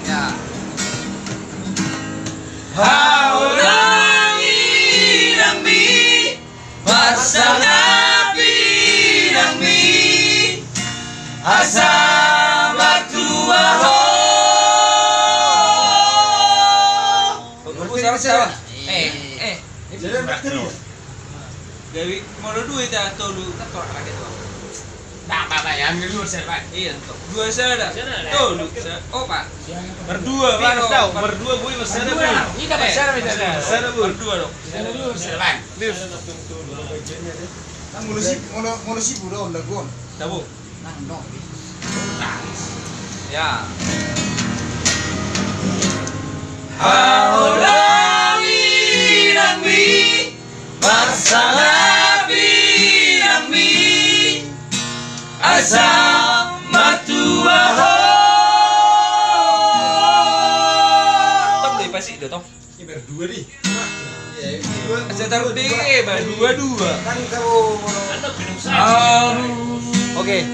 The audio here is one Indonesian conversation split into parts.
Ya. Haulangi nami pasangapi nami asa matua ho. Gawi mau duit ya tolu tak kok lagi tuh. Nah, Pak ya, ambil dulu saya, Pak. Iya, dua saya ada. Tolu. Oh, Pak. Berdua, Pak. Berdua gue masih ada. Ini dapat share kita. Saya berdua dong. Dulu, Pak. Nang ngulusi budo onda gon. Tabu. Nang no. Ya. Haulangi nami masalah nami asa matua ho. Tom dari pasti itu Tom. Ini berdua nih. Saya taruh di dua. Kan kau Oke.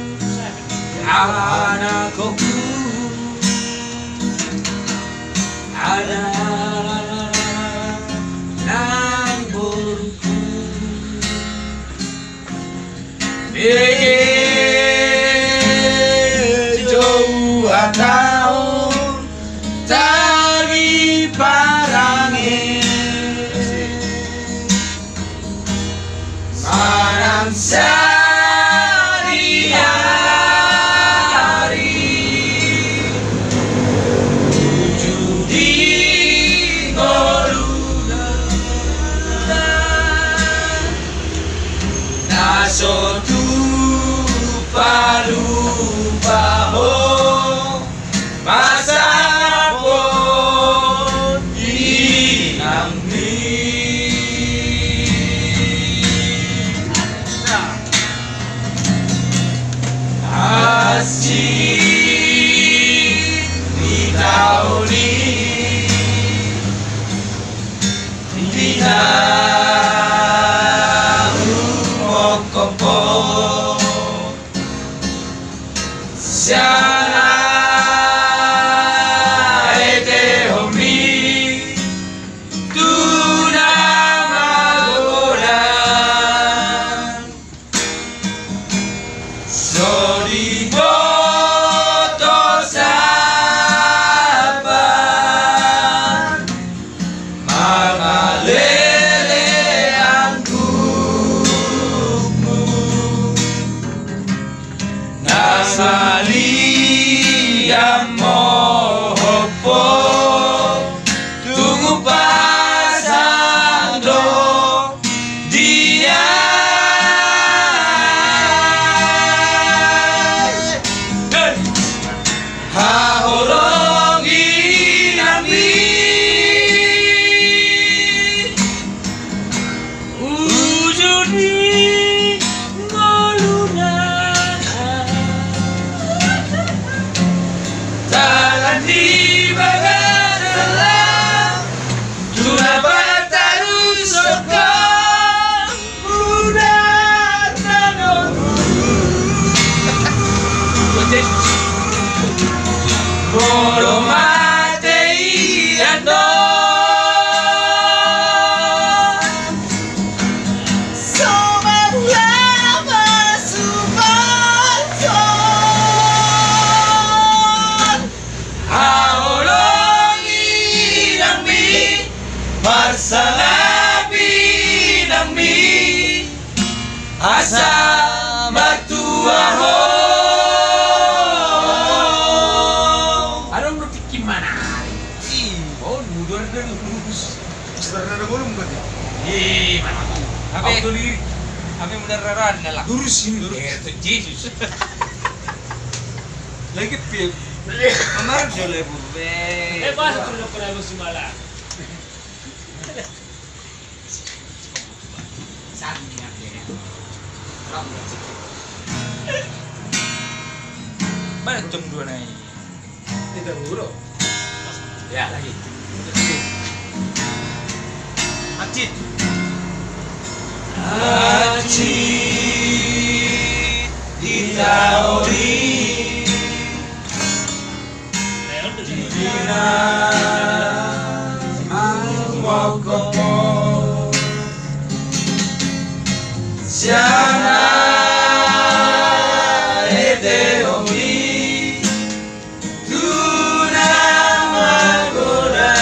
Anakku ada nang burku jauh tahun tadi parangin marang so tu lupa ho masa pun inami asih di tahun ini kompo siana ete homi tuna magodan sodi boto saban magalele Nasali amopo tunggu pasang do dia haorongi nami ujuni di bagadalam tuna bataru sokong budak tanonku bodo matei ando sobat lama subanson haolongi nami marsalabi nami asa matua ho. Ano bro gimana? Oh, mundur lurus. sebenarnya ada bolong berarti. Mana tuh? Auto lirik. Apa beneran lah. Lurus ini. Itu Jesus. Lagi pil. Kemarin sudah bube. Bahasa sudah pernah musim malam. Mana jam 2 naik? Tidak buru. Ya lagi. Acit. Acit di tauri Dina Mangwokopo Siana Eteomi Tuna Magoda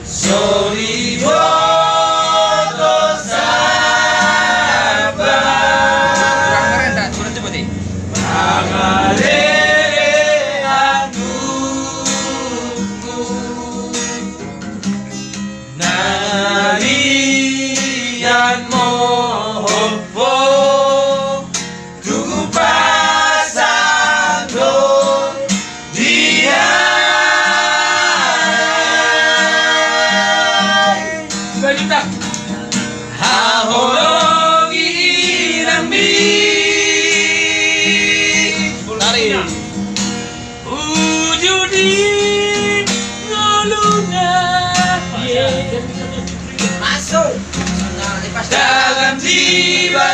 Sorry Boto Sabar Kurang keren dah, coba coba deh. Amalere anuku Narian mohopo Tugu pasando dia Selanjutnya Haholongi inambi Tarik. Ujudi ngoluna Masuk. dalam jiwa